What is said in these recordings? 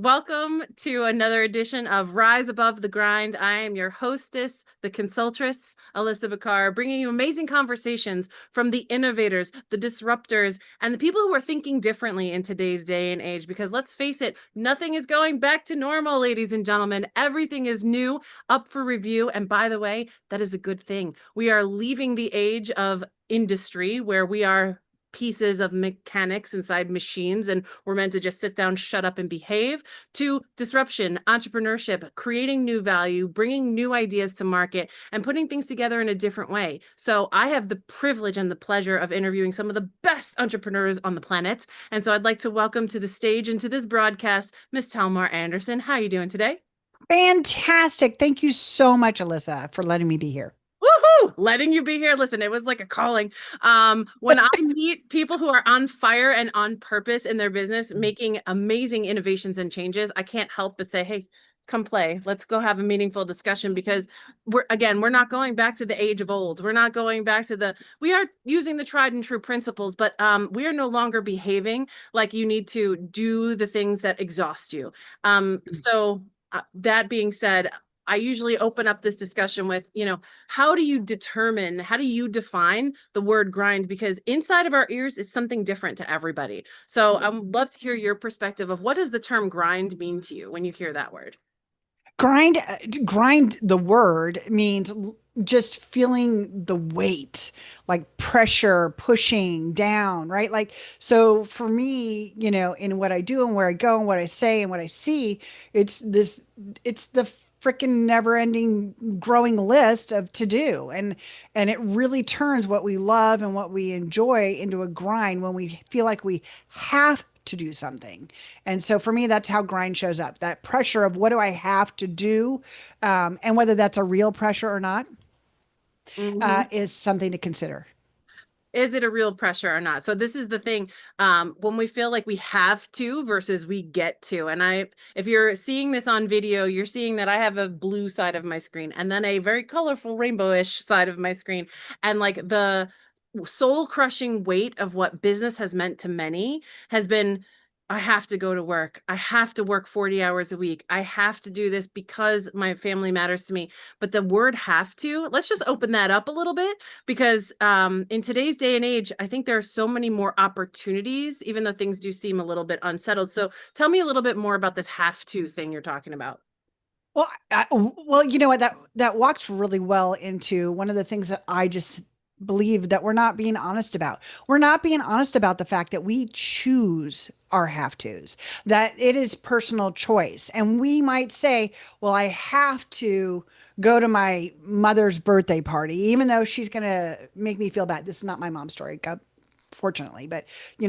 Welcome to another edition of Rise Above the Grind. I am your hostess, the Consultress, Alissa, bringing you amazing conversations from the innovators, the disruptors, and the people who are thinking differently in today's day and age. Because let's face it, nothing is going back to normal, ladies and gentlemen. Everything is new, up for review. And by the way, that is a good thing. We are leaving the age of industry where we are pieces of mechanics inside machines and we're meant to just sit down, shut up, and behave, to disruption, entrepreneurship, creating new value, bringing new ideas to market, and putting things together in a different way. So I have the privilege and the pleasure of interviewing some of the best entrepreneurs on the planet. And so I'd like to welcome to the stage and to this broadcast, Miss Talmar Anderson. How are you doing today? Fantastic. Thank you so much, Alyssa, for letting me be here. Woohoo! Letting you be here. Listen, it was like a calling. When I meet people who are on fire and on purpose in their business, making amazing innovations and changes, I can't help but say, hey, come play. Let's go have a meaningful discussion because we're not going back to the age of old. We're not going back to we are using the tried and true principles, but we are no longer behaving like you need to do the things that exhaust you. That being said, I usually open up this discussion with, how do you define the word grind? Because inside of our ears, it's something different to everybody. So I would love to hear your perspective of what does the term grind mean to you when you hear that word? Grind, the word means just feeling the weight, like pressure, pushing down, right? Like, so for me, in what I do and where I go and what I say and what I see, it's the freaking never ending growing list of to do. And it really turns what we love and what we enjoy into a grind when we feel like we have to do something. And so for me, that's how grind shows up. That pressure of what do I have to do, and whether that's a real pressure or not, Mhm. is something to consider. Is it a real pressure or not? So this is the thing, when we feel like we have to versus we get to. And if you're seeing this on video, you're seeing that I have a blue side of my screen and then a very colorful rainbowish side of my screen. And like the soul crushing weight of what business has meant to many has been, I have to go to work. I have to work 40 hours a week. I have to do this because my family matters to me. But the word have to, let's just open that up a little bit because in today's day and age, I think there are so many more opportunities, even though things do seem a little bit unsettled. So tell me a little bit more about this have to thing you're talking about. Well, you know what? That walks really well into one of the things that I just believe that we're not being honest about. We're not being honest about the fact that we choose our have tos, that it is personal choice. And we might say, well, I have to go to my mother's birthday party, even though she's going to make me feel bad. This is not my mom's story. God, fortunately, but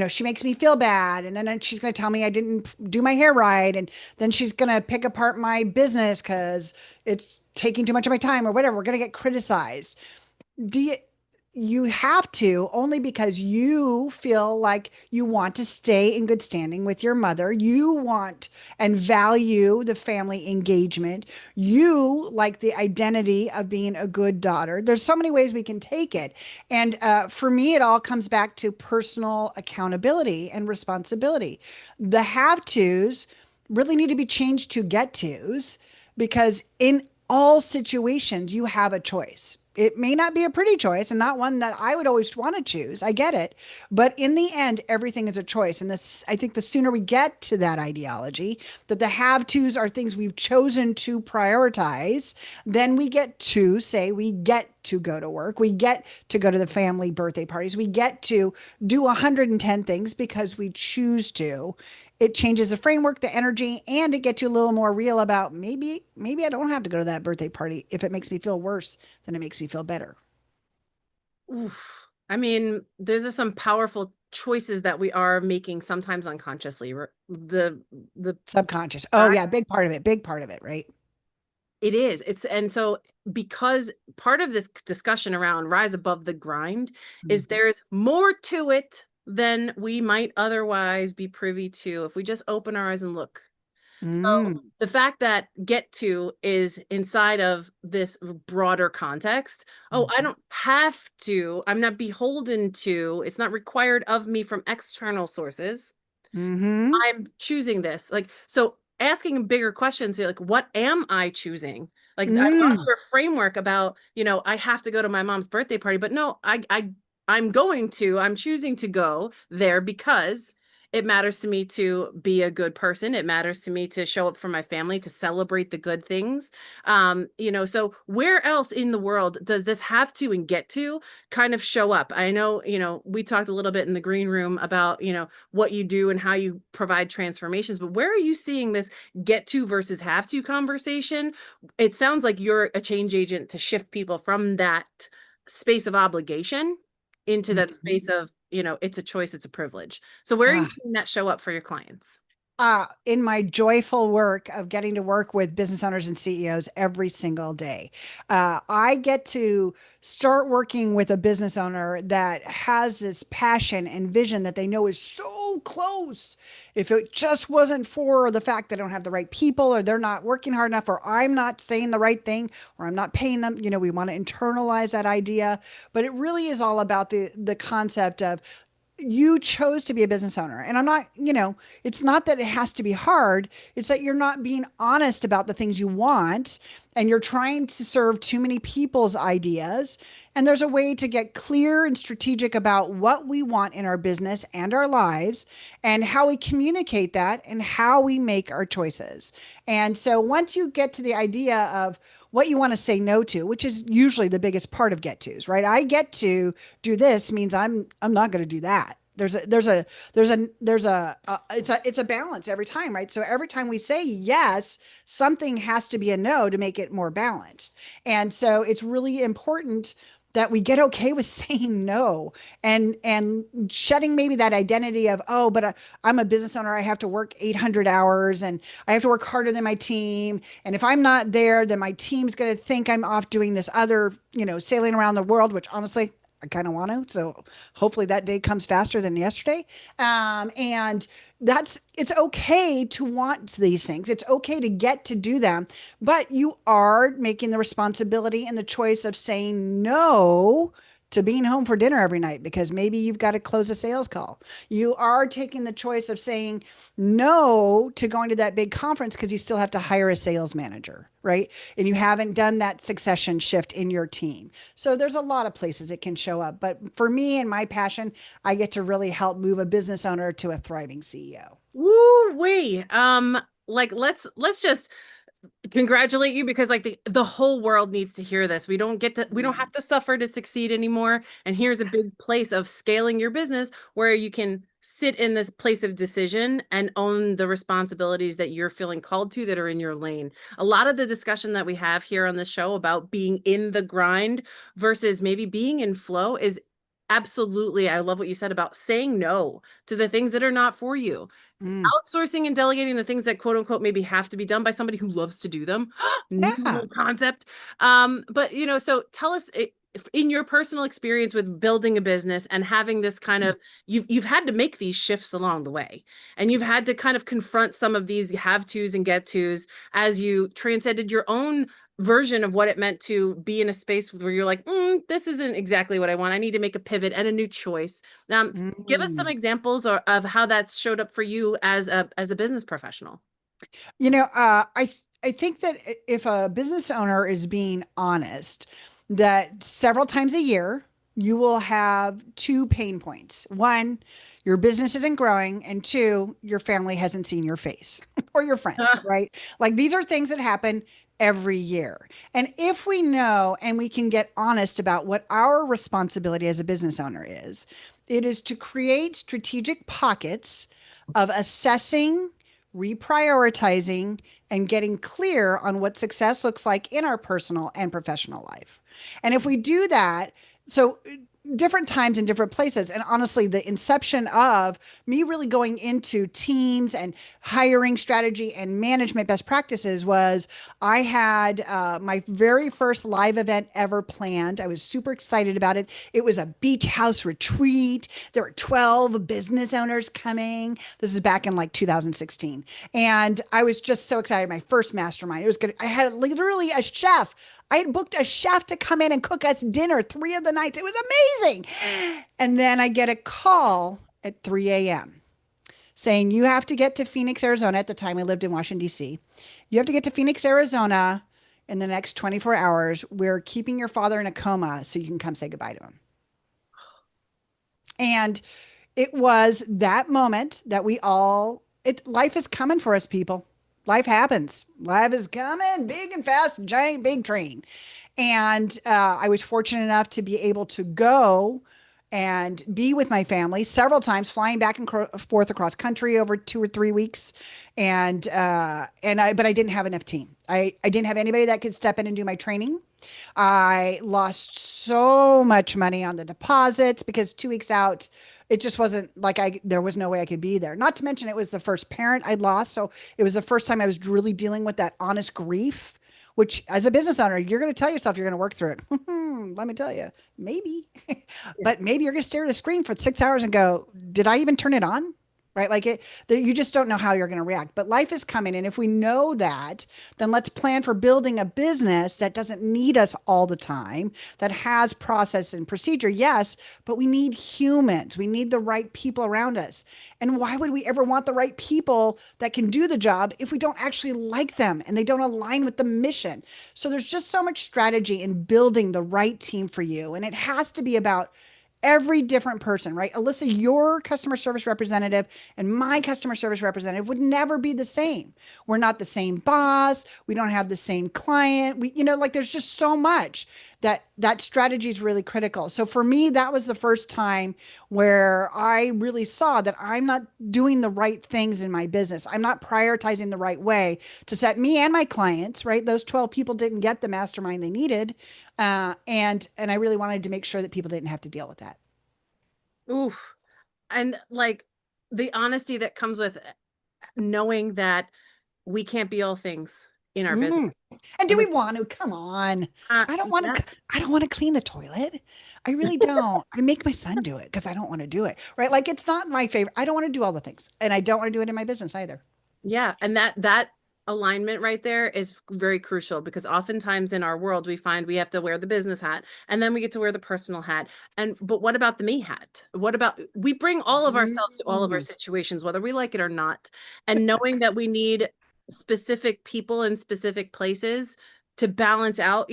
she makes me feel bad, and then she's going to tell me I didn't do my hair right, and then she's going to pick apart my business because it's taking too much of my time or whatever. We're going to get criticized. Do you have to only because you feel like you want to stay in good standing with your mother. You want and value the family engagement. You like the identity of being a good daughter. There's so many ways we can take it. And for me, it all comes back to personal accountability and responsibility. The have tos really need to be changed to get tos because in all situations, you have a choice. It may not be a pretty choice and not one that I would always want to choose. I get it. But in the end, everything is a choice. And this, I think the sooner we get to that ideology, that the have tos are things we've chosen to prioritize, then we get to say we get to go to work. We get to go to the family birthday parties. We get to do 110 things because we choose to. It changes the framework, the energy, and it gets you a little more real about maybe I don't have to go to that birthday party if it makes me feel worse than it makes me feel better. Oof. I mean, those are some powerful choices that we are making sometimes unconsciously. The Subconscious. Oh yeah, big part of it. Big part of it, right? It is. And so because part of this discussion around rise above the grind is Mhm. there's more to it than we might otherwise be privy to if we just open our eyes and look. So Mm. the fact that get to is inside of this broader context. Oh, I Mhm. don't have to. I'm not beholden to. It's not required of me from external sources. Mhm. I'm choosing this. Like, so asking bigger questions. You're like, what am I choosing? Like, I love Mm. your framework about, I have to go to my mom's birthday party, but no, I'm choosing to go there because it matters to me to be a good person. It matters to me to show up for my family, to celebrate the good things. So where else in the world does this have to and get to kind of show up? I know, we talked a little bit in the green room about, what you do and how you provide transformations, but where are you seeing this get to versus have to conversation? It sounds like you're a change agent to shift people from that space of obligation into that Mhm. space of, it's a choice, it's a privilege. So where are you Ah. seeing that show up for your clients? In my joyful work of getting to work with business owners and CEOs every single day, I get to start working with a business owner that has this passion and vision that they know is so close. If it just wasn't for the fact they don't have the right people, or they're not working hard enough, or I'm not saying the right thing, or I'm not paying them, we want to internalize that idea. But it really is all about the concept of, you chose to be a business owner. And I'm not, it's not that it has to be hard. It's that you're not being honest about the things you want, and you're trying to serve too many people's ideas. And there's a way to get clear and strategic about what we want in our business and our lives, and how we communicate that, and how we make our choices. And so once you get to the idea of what you want to say no to, which is usually the biggest part of get tos, right? I get to do this means I'm not going to do that. It's a balance every time, right? So every time we say yes, something has to be a no to make it more balanced. And so it's really important that we get okay with saying no, and shedding maybe that identity of, oh, but I'm a business owner, I have to work 800 hours, and I have to work harder than my team, and if I'm not there, then my team's going to think I'm off doing this other, sailing around the world, which honestly I kind of want to. So hopefully that day comes faster than yesterday. And it's okay to want these things. It's okay to get to do them, but you are making the responsibility and the choice of saying no to being home for dinner every night because maybe you've got to close a sales call. You are taking the choice of saying no to going to that big conference because you still have to hire a sales manager, right? And you haven't done that succession shift in your team. So there's a lot of places it can show up. But for me and my passion, I get to really help move a business owner to a thriving CEO. Woo wee. Like let's just congratulate you because like the whole world needs to hear this. We don't have to suffer to succeed anymore. And here's a big place of scaling your business where you can sit in this place of decision and own the responsibilities that you're feeling called to that are in your lane. A lot of the discussion that we have here on the show about being in the grind versus maybe being in flow is absolutely, I love what you said about saying no to the things that are not for you, Mm. outsourcing and delegating the things that quote unquote maybe have to be done by somebody who loves to do them. Yeah. New concept. But so tell us in your personal experience with building a business and having this kind of you've had to make these shifts along the way, and you've had to kind of confront some of these have tos and get tos as you transcended your own version of what it meant to be in a space where you're like, this isn't exactly what I want. I need to make a pivot and a new choice. Give us some Mm. examples of how that's showed up for you as a business professional. I think that if a business owner is being honest, that several times a year you will have two pain points. One, your business isn't growing, and two, your family hasn't seen your face or your friends, right? Like these are things that happen every year. And if we know and we can get honest about what our responsibility as a business owner is, it is to create strategic pockets of assessing, reprioritizing, and getting clear on what success looks like in our personal and professional life. And if we do that, so different times in different places. And honestly, the inception of me really going into teams and hiring strategy and management best practices was I had my very first live event ever planned. I was super excited about it. It was a beach house retreat. There were 12 business owners coming. This is back in like 2016. And I was just so excited. My first mastermind. It was good. I had literally a chef. I had booked a chef to come in and cook us dinner 3 of the nights. It was amazing. And then I get a call at 3 a.m. saying you have to get to Phoenix, Arizona. At the time I lived in Washington, D.C. You have to get to Phoenix, Arizona in the next 24 hours. We're keeping your father in a coma so you can come say goodbye to him. And it was that moment that life is coming for us, people. Life happens. Life is coming big and fast, giant, big train. And I was fortunate enough to be able to go and be with my family several times, flying back and forth across country over 2 or 3 weeks. But I didn't have enough team. I didn't have anybody that could step in and do my training. I lost so much money on the deposits because 2 weeks out, it just wasn't like there was no way I could be there. Not to mention it was the first parent I'd lost. So it was the first time I was really dealing with that honest grief, which as a business owner, you're going to tell yourself you're going to work through it. Let me tell you, maybe, but maybe you're going to stare at a screen for 6 hours and go, did I even turn it on? Right? You just don't know how you're going to react, but life is coming. And if we know that, then let's plan for building a business that doesn't need us all the time, that has process and procedure. Yes, but we need humans. We need the right people around us. And why would we ever want the right people that can do the job if we don't actually like them and they don't align with the mission? So there's just so much strategy in building the right team for you. And it has to be about every different person, right? Alissa, your customer service representative and my customer service representative would never be the same. We're not the same boss. We don't have the same client. Like there's just so much that strategy is really critical. So for me, that was the first time where I really saw that I'm not doing the right things in my business. I'm not prioritizing the right way to set me and my clients, right? Those 12 people didn't get the mastermind they needed. And I really wanted to make sure that people didn't have to deal with that. Oof. And like the honesty that comes with knowing that we can't be all things in our business. Mm. And do we want to? Come on. Yeah. I don't want to clean the toilet. I really don't. I make my son do it because I don't want to do it. Right? Like it's not my favorite. I don't want to do all the things. And I don't want to do it in my business either. Yeah, and that alignment right there is very crucial because oftentimes in our world we find we have to wear the business hat and then we get to wear the personal hat. And but what about the me hat? What about we bring all of ourselves to all of our Mm. situations, whether we like it or not, and knowing that we need specific people in specific places to balance out,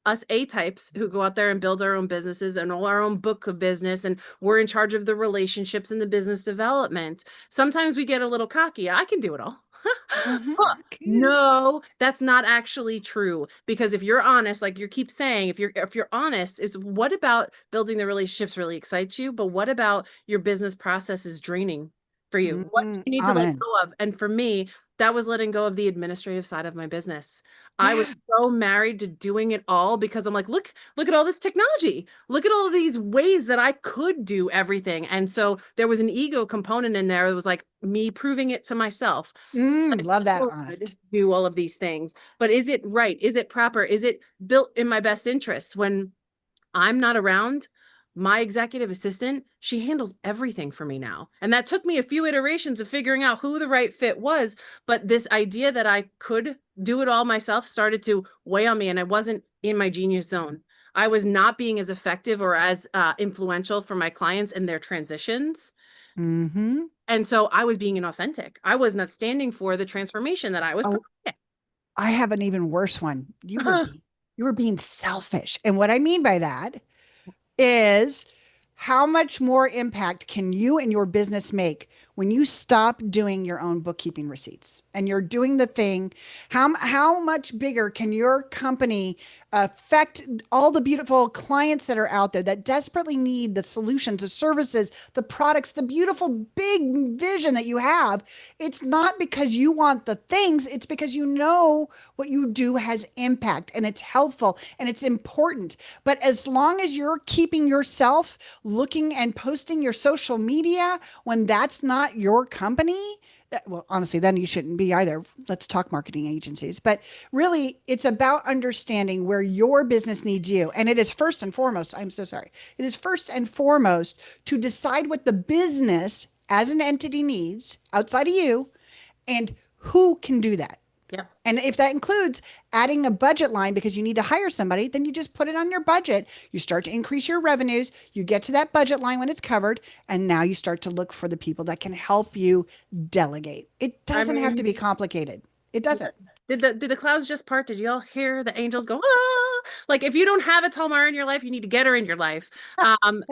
us A types who go out there and build our own businesses and our own book of business, and we're in charge of the relationships and the business development. Sometimes we get a little cocky. I can do it all. Mhm. Okay. No, that's not actually true. Because if you're honest, like you keep saying, if you're honest, is what about building the relationships really excites you, but what about your business process is draining for you? What do you need to let Amen. go of? And for me, that was letting go of the administrative side of my business. I was Yeah. so married to doing it all because I'm like, look at all this technology. Look at all of these ways that I could do everything. And so there was an ego component in there. It was like me proving it to myself. Love that Could honest. do all of these things, but is it right? Is it proper? Is it built in my best interests? When I'm not around, my executive assistant, she handles everything for me now. And that took me a few iterations of figuring out who the right fit was. But this idea that I could do it all myself started to weigh on me, and I wasn't in my genius zone. I was not being as effective or as influential for my clients in their transitions. Hmm. And so I was being inauthentic. I was not standing for the transformation that I was Oh, I have an even worse one. promoting. You were being selfish. And what I mean by that is how much more impact can you and your business make when you stop doing your own bookkeeping receipts and you're doing the thing? How much bigger can your company affect all the beautiful clients that are out there that desperately need the solutions, the services, the products, the beautiful big vision that you have? It's not because you want the things, it's because you know what you do has impact and it's helpful and it's important. But as long as you're keeping yourself looking and posting your social media when that's not your company, well, honestly, then you shouldn't be either. Let's talk marketing agencies. But really, it's about understanding where your business needs you. And it is first and foremost, I'm so sorry. It is first and foremost to decide what the business as an entity needs outside of you and who can do that. Yep. And if that includes adding a budget line because you need to hire somebody, then you just put it on your budget. You start to increase your revenues. You get to that budget line when it's covered. And now you start to look for the people that can help you delegate. It I doesn't have to be mean, complicated. It doesn't. did the clouds just part? Did y'all hear the angels go, ah? Like if you don't have a Talmar in your life, you need to get her in your life.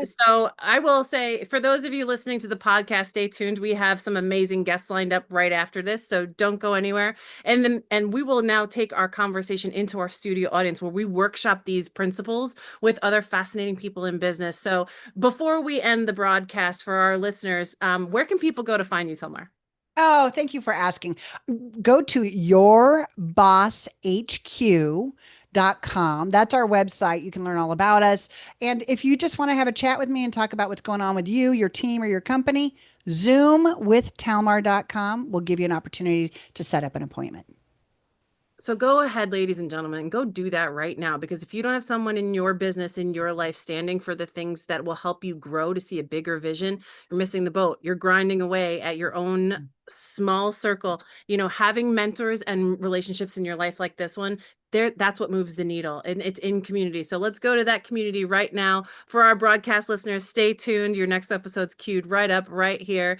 So I will say for those of you listening to the podcast, stay tuned. We have some amazing guests lined up right after this, so don't go anywhere. And we will now take our conversation into our studio audience where we workshop these principles with other fascinating people in business. So before we end the broadcast for our listeners, where can people go to find you, Talmar? Oh, thank you for asking. Go to yourbosshq.com. That's our website. You can learn all about us. And if you just want to have a chat with me and talk about what's going on with you, your team, or your company, Zoom with Talmar.com will give you an opportunity to set up an appointment. So go ahead, ladies and gentlemen, and go do that right now. Because if you don't have someone in your business, in your life, standing for the things that will help you grow to see a bigger vision, you're missing the boat. You're grinding away at your own small circle. Having mentors and relationships in your life like this one, that's what moves the needle. And it's in community. So let's go to that community right now. For our broadcast listeners, stay tuned. Your next episode's queued right up right here.